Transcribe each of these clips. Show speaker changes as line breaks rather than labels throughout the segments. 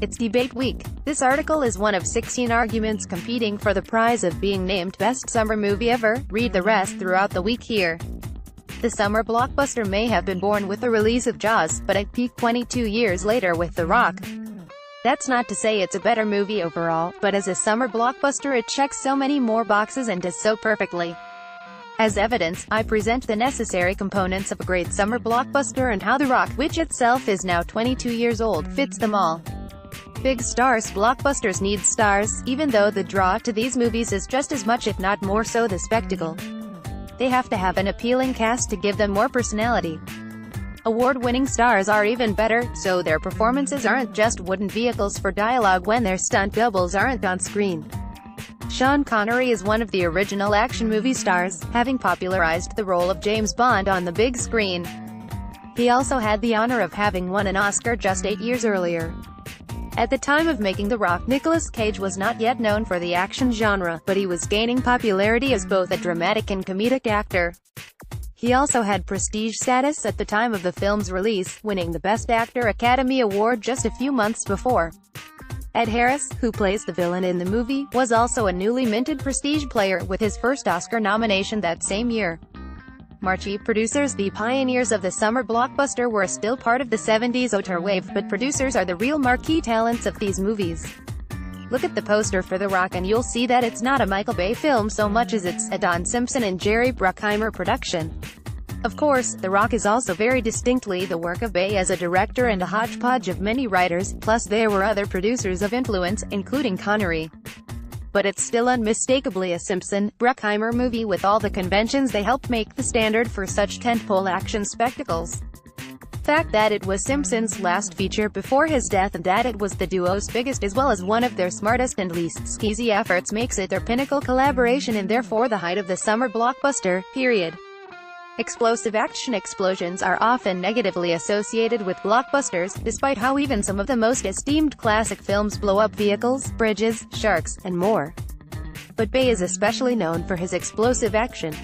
It's debate week. This article is one of 16 arguments competing for the prize of being named Best Summer Movie Ever. Read the rest throughout the week here. The summer blockbuster may have been born with the release of Jaws, but it peaked 22 years later with The Rock. That's not to say it's a better movie overall, but as a summer blockbuster it checks so many more boxes and does so perfectly. As evidence, I present the necessary components of a great summer blockbuster and how The Rock, which itself is now 22 years old, fits them all. Big stars blockbusters need stars, even though the draw to these movies is just as much if not more so the spectacle. They have to have an appealing cast to give them more personality. Award-winning stars are even better, so their performances aren't just wooden vehicles for dialogue when their stunt doubles aren't on screen. Sean Connery is one of the original action movie stars, having popularized the role of James Bond on the big screen. He also had the honor of having won an Oscar just 8 years earlier. At the time of making The Rock, Nicolas Cage was not yet known for the action genre, but he was gaining popularity as both a dramatic and comedic actor. He also had prestige status at the time of the film's release, winning the Best Actor Academy Award just a few months before. Ed Harris, who plays the villain in the movie, was also a newly minted prestige player, with his first Oscar nomination that same year. Marquee producers, the pioneers of the summer blockbuster, were still part of the 70s auteur wave, but producers are the real marquee talents of these movies. Look at the poster for The Rock and you'll see that it's not a Michael Bay film so much as it's a Don Simpson and Jerry Bruckheimer production. Of course, The Rock is also very distinctly the work of Bay as a director and a hodgepodge of many writers, plus there were other producers of influence, including Connery. But it's still unmistakably a Simpson, Bruckheimer movie with all the conventions they helped make the standard for such tentpole action spectacles. Fact that it was Simpson's last feature before his death and that it was the duo's biggest as well as one of their smartest and least skeezy efforts makes it their pinnacle collaboration and therefore the height of the summer blockbuster, period. Explosive action explosions are often negatively associated with blockbusters, despite how even some of the most esteemed classic films blow up vehicles, bridges, sharks, and more. But Bay is especially known for his explosive action.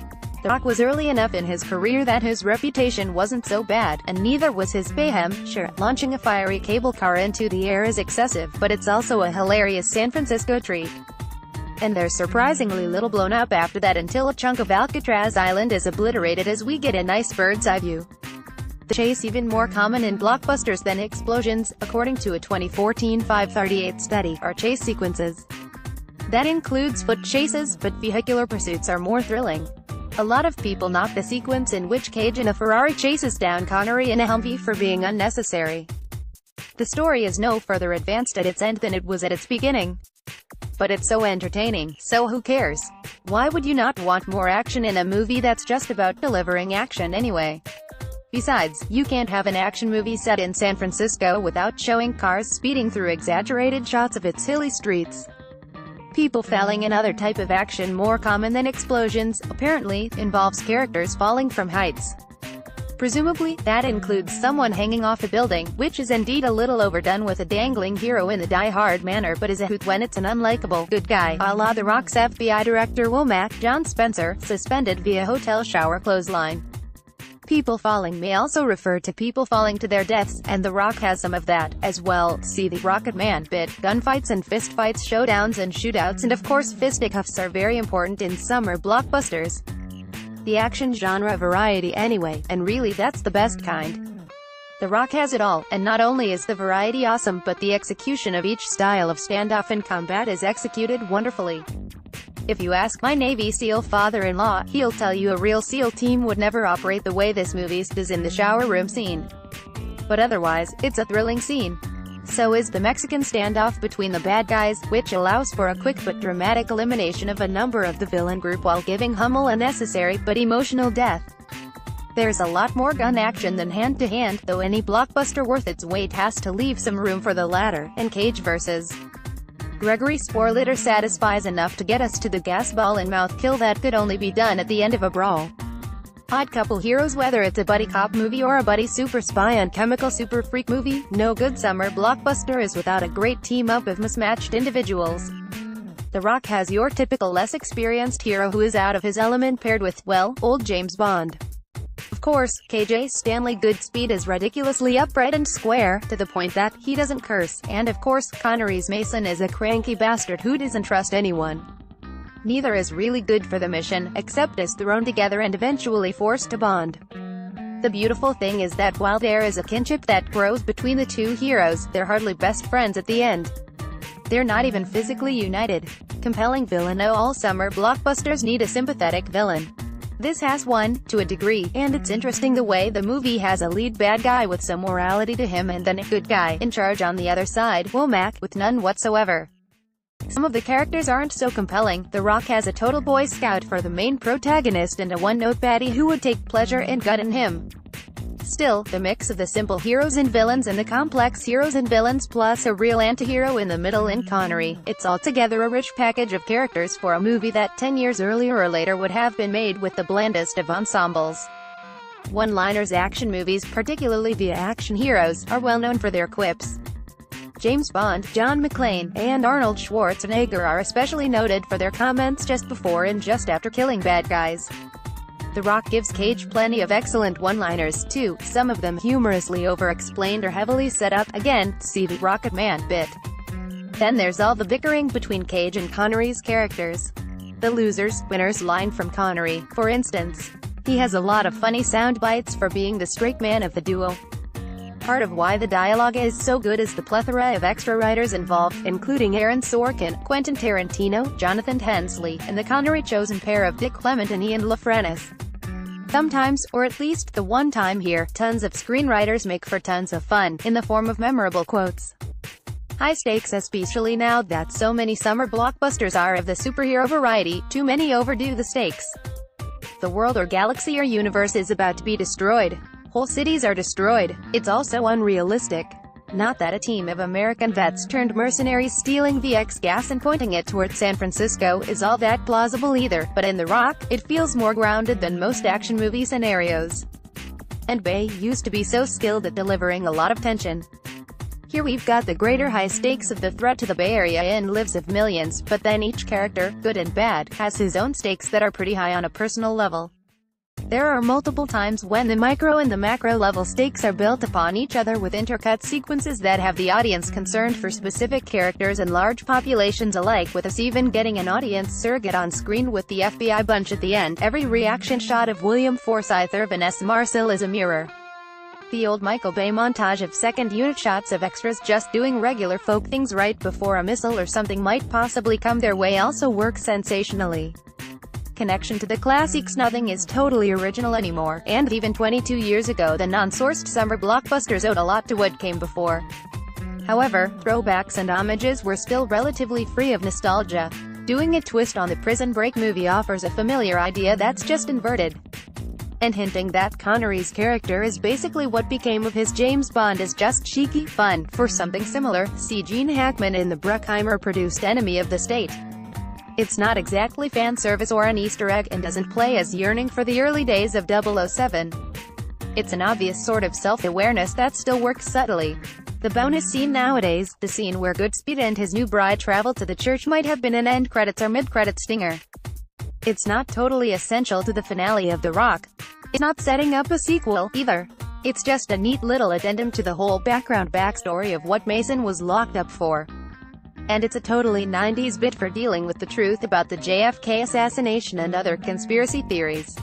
The Rock was early enough in his career that his reputation wasn't so bad, and neither was his mayhem. Sure, launching a fiery cable car into the air is excessive, but it's also a hilarious San Francisco treat. And they're surprisingly little blown up after that until a chunk of Alcatraz Island is obliterated as we get a nice bird's-eye view. The chase even more common in blockbusters than explosions, according to a 2014 538 study, are chase sequences. That includes foot chases, but vehicular pursuits are more thrilling. A lot of people knock the sequence in which Cage in a Ferrari chases down Connery in a Humvee for being unnecessary. The story is no further advanced at its end than it was at its beginning. But it's so entertaining, so who cares? Why would you not want more action in a movie that's just about delivering action anyway? Besides, you can't have an action movie set in San Francisco without showing cars speeding through exaggerated shots of its hilly streets. People falling and other type of action more common than explosions, apparently, involves characters falling from heights. Presumably, that includes someone hanging off a building, which is indeed a little overdone with a dangling hero in the Die Hard manner but is a hoot when it's an unlikable good guy, a la The Rock's FBI director Womack, John Spencer, suspended via hotel shower clothesline. People falling may also refer to people falling to their deaths, and The Rock has some of that, as well. See The Rocket Man bit. Gunfights and fistfights, showdowns and shootouts, and of course fisticuffs are very important in summer blockbusters. The action genre variety anyway, and really that's the best kind. The Rock has it all, and not only is the variety awesome but the execution of each style of standoff and combat is executed wonderfully. If you ask my Navy SEAL father-in-law, he'll tell you a real SEAL team would never operate the way this movie does in the shower room scene. But otherwise, it's a thrilling scene. So is the Mexican standoff between the bad guys, which allows for a quick but dramatic elimination of a number of the villain group while giving Hummel a necessary but emotional death. There's a lot more gun action than hand-to-hand, though any blockbuster worth its weight has to leave some room for the latter, and Cage vs. Gregory Sporlitter satisfies enough to get us to the gas ball and mouth kill that could only be done at the end of a brawl. Odd couple heroes. Whether it's a buddy cop movie or a buddy super spy and chemical super freak movie, no good summer blockbuster is without a great team-up of mismatched individuals. The Rock has your typical less experienced hero who is out of his element paired with, well, old James Bond. course, KJ Stanley Goodspeed is ridiculously upright and square, to the point that he doesn't curse, and of course, Connery's Mason is a cranky bastard who doesn't trust anyone. Neither is really good for the mission, except is thrown together and eventually forced to bond. The beautiful thing is that while there is a kinship that grows between the two heroes, they're hardly best friends at the end. They're not even physically united. Compelling villain. All summer blockbusters need a sympathetic villain. This has one, to a degree, and it's interesting the way the movie has a lead bad guy with some morality to him and then a good guy in charge on the other side, Womack, with none whatsoever. Some of the characters aren't so compelling. The Rock has a total Boy Scout for the main protagonist and a one-note baddie who would take pleasure in gutting him. Still, the mix of the simple heroes and villains and the complex heroes and villains plus a real anti-hero in the middle in Connery, it's altogether a rich package of characters for a movie that 10 years earlier or later would have been made with the blandest of ensembles. One-liners. Action movies, particularly the action heroes, are well known for their quips. James Bond, John McClane, and Arnold Schwarzenegger are especially noted for their comments just before and just after killing bad guys. The Rock gives Cage plenty of excellent one-liners, too, some of them humorously over-explained or heavily set up. Again, see the Rocket Man bit. Then there's all the bickering between Cage and Connery's characters. The losers, winners line from Connery, for instance. He has a lot of funny sound bites for being the straight man of the duo. Part of why the dialogue is so good is the plethora of extra writers involved, including Aaron Sorkin, Quentin Tarantino, Jonathan Hensleigh, and the Connery-chosen pair of Dick Clement and Ian LaFrenice. Sometimes, or at least the one time here, tons of screenwriters make for tons of fun, in the form of memorable quotes. High stakes, especially now that so many summer blockbusters are of the superhero variety, too many overdo the stakes. The world or galaxy or universe is about to be destroyed. Whole cities are destroyed. It's also unrealistic. Not that a team of American vets turned mercenaries stealing VX gas and pointing it towards San Francisco is all that plausible either, but in The Rock, it feels more grounded than most action movie scenarios. And Bay used to be so skilled at delivering a lot of tension. Here we've got the greater high stakes of the threat to the Bay Area and lives of millions, but then each character, good and bad, has his own stakes that are pretty high on a personal level. There are multiple times when the micro and the macro level stakes are built upon each other with intercut sequences that have the audience concerned for specific characters and large populations alike, with us even getting an audience surrogate on screen with the FBI bunch at the end. Every reaction shot of William Forsythe or Vanessa Marcil is a mirror. The old Michael Bay montage of second unit shots of extras just doing regular folk things right before a missile or something might possibly come their way also works sensationally. Connection to the classics. Nothing is totally original anymore, and even 22 years ago the non-sourced summer blockbusters owed a lot to what came before. However, throwbacks and homages were still relatively free of nostalgia. Doing a twist on the Prison Break movie offers a familiar idea that's just inverted. And hinting that Connery's character is basically what became of his James Bond is just cheeky fun. For something similar, see Gene Hackman in the Bruckheimer-produced Enemy of the State. It's not exactly fan service or an Easter egg, and doesn't play as yearning for the early days of 007. It's an obvious sort of self-awareness that still works subtly. The bonus scene nowadays, the scene where Goodspeed and his new bride travel to the church, might have been an end credits or mid-credit stinger. It's not totally essential to the finale of The Rock. It's not setting up a sequel, either. It's just a neat little addendum to the whole backstory of what Mason was locked up for. And it's a totally 90s bit for dealing with the truth about the JFK assassination and other conspiracy theories.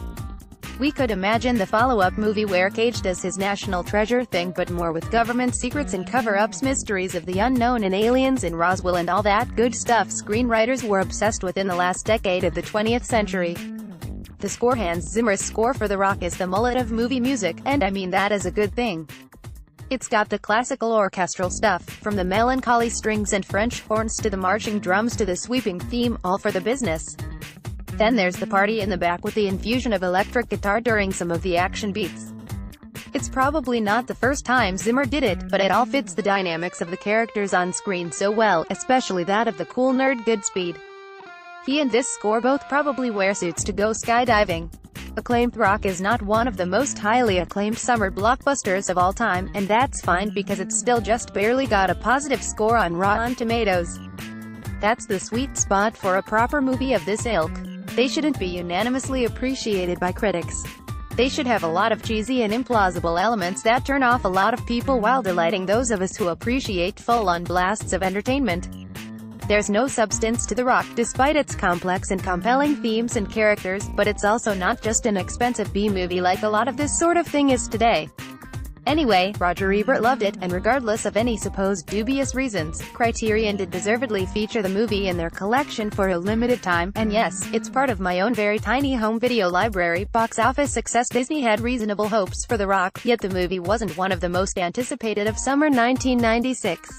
We could imagine the follow-up movie where Cage does his national treasure thing, but more with government secrets and cover-ups, mysteries of the unknown and aliens in Roswell and all that good stuff screenwriters were obsessed with in the last decade of the 20th century. The score. Hans Zimmer's score for The Rock is the mullet of movie music, and I mean that as a good thing. It's got the classical orchestral stuff, from the melancholy strings and French horns to the marching drums to the sweeping theme, all for the business. Then there's the party in the back with the infusion of electric guitar during some of the action beats. It's probably not the first time Zimmer did it, but it all fits the dynamics of the characters on screen so well, especially that of the cool nerd Goodspeed. He and this score both probably wear suits to go skydiving. Acclaimed. Rock is not one of the most highly acclaimed summer blockbusters of all time, and that's fine because it's still just barely got a positive score on Rotten Tomatoes. That's the sweet spot for a proper movie of this ilk. They shouldn't be unanimously appreciated by critics. They should have a lot of cheesy and implausible elements that turn off a lot of people while delighting those of us who appreciate full-on blasts of entertainment. There's no substance to The Rock, despite its complex and compelling themes and characters, but it's also not just an expensive B-movie like a lot of this sort of thing is today. Anyway, Roger Ebert loved it, and regardless of any supposed dubious reasons, Criterion did deservedly feature the movie in their collection for a limited time, and yes, it's part of my own very tiny home video library. Box office success. Disney had reasonable hopes for The Rock, yet the movie wasn't one of the most anticipated of summer 1996.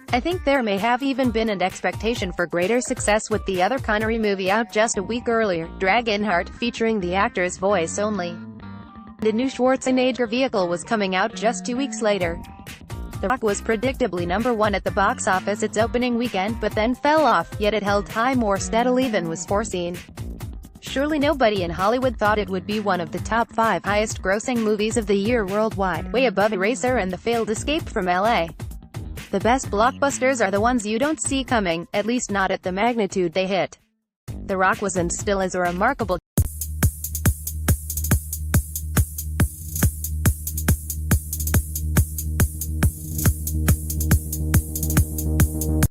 I think there may have even been an expectation for greater success with the other Connery movie out just a week earlier, Dragonheart, featuring the actor's voice only. The new Schwarzenegger vehicle was coming out just 2 weeks later. The Rock was predictably #1 at the box office its opening weekend, but then fell off, yet it held high more steadily than was foreseen. Surely nobody in Hollywood thought it would be one of the top 5 highest-grossing movies of the year worldwide, way above Eraser and The Failed Escape from L.A. The best blockbusters are the ones you don't see coming, at least not at the magnitude they hit. The Rock was and still is a remarkable